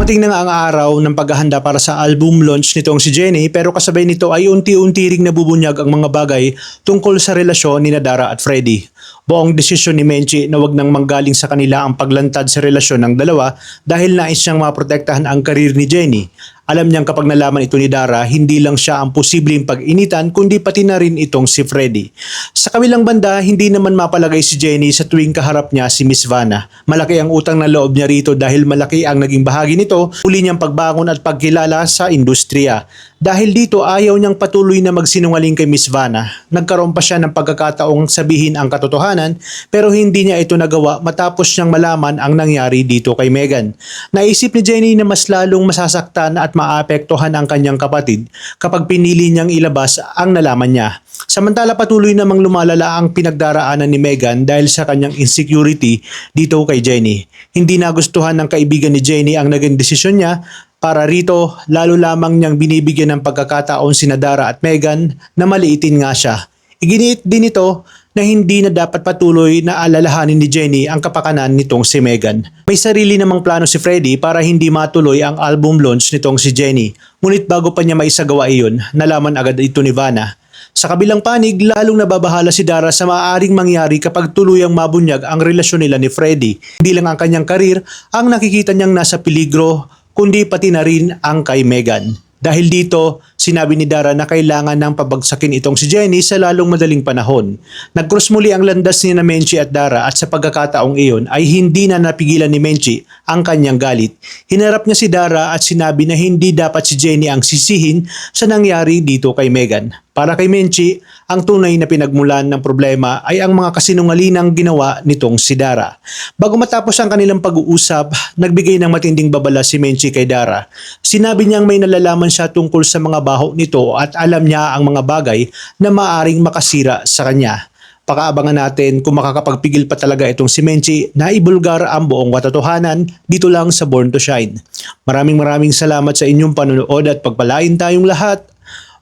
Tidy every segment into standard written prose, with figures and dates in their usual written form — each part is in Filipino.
Dumating na nga ang araw ng paghahanda para sa album launch nitong si Jennie, pero kasabay nito ay unti-unti ring nabubunyag ang mga bagay tungkol sa relasyon ni Dara at Freddy. Buong desisyon ni Menchie na wag nang manggaling sa kanila ang paglantad sa relasyon ng dalawa dahil nais niyang maprotektahan ang karir ni Jennie. Alam niyang kapag nalaman ito ni Dara, hindi lang siya ang posibleng pag-initan kundi pati na rin itong si Freddy. Sa kabilang banda, hindi naman mapalagay si Jennie sa tuwing kaharap niya si Miss Vanna. Malaki ang utang na loob niya rito dahil malaki ang naging bahagi nito, uli niyang pagbangon at pagkilala sa industriya. Dahil dito ayaw niyang patuloy na magsinungaling kay Miss Vanna. Nagkaroon pa siya ng pagkakataong sabihin ang katotohanan pero hindi niya ito nagawa matapos niyang malaman ang nangyari dito kay Megan. Naisip ni Jennie na mas lalong masasaktan at maapektuhan ang kanyang kapatid kapag pinili niyang ilabas ang nalaman niya. Samantala patuloy namang lumalala ang pinagdaraanan ni Megan dahil sa kanyang insecurity dito kay Jennie. Hindi nagustuhan ng kaibigan ni Jennie ang naging desisyon niya. Para rito, lalo lamang niyang binibigyan ng pagkakataon sina Dara at Megan na maliitin nga siya. Iginiit din ito na hindi na dapat patuloy na alalahanin ni Jennie ang kapakanan nitong si Megan. May sarili namang plano si Freddy para hindi matuloy ang album launch nitong si Jennie. Ngunit bago pa niya maisagawa iyon, nalaman agad ito ni Vanna. Sa kabilang panig, lalong nababahala si Dara sa maaaring mangyari kapag tuluyang mabunyag ang relasyon nila ni Freddy. Hindi lang ang kanyang karir ang nakikita niyang nasa peligro, kundi pati na rin ang kay Megan. Dahil dito, sinabi ni Dara na kailangan ng pabagsakin itong si Jennie sa lalong madaling panahon. Nag-cross muli ang landas ni na Menchie at Dara at sa pagkakataong iyon ay hindi na napigilan ni Menchie ang kanyang galit. Hinarap niya si Dara at sinabi na hindi dapat si Jennie ang sisihin sa nangyari dito kay Megan. Para kay Menchie, ang tunay na pinagmulan ng problema ay ang mga kasinungalingang ginawa nitong si Dara. Bago matapos ang kanilang pag-uusap, nagbigay ng matinding babala si Menchie kay Dara. Sinabi niyang may nalalaman siya tungkol sa mga baho nito at alam niya ang mga bagay na maaring makasira sa kanya. Pakaabangan natin kung makakapagpigil pa talaga itong si Menchie na ibulgar ang buong katotohanan dito lang sa Born to Shine. Maraming salamat sa inyong panonood at pagpalain tayong lahat,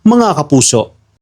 mga kapuso.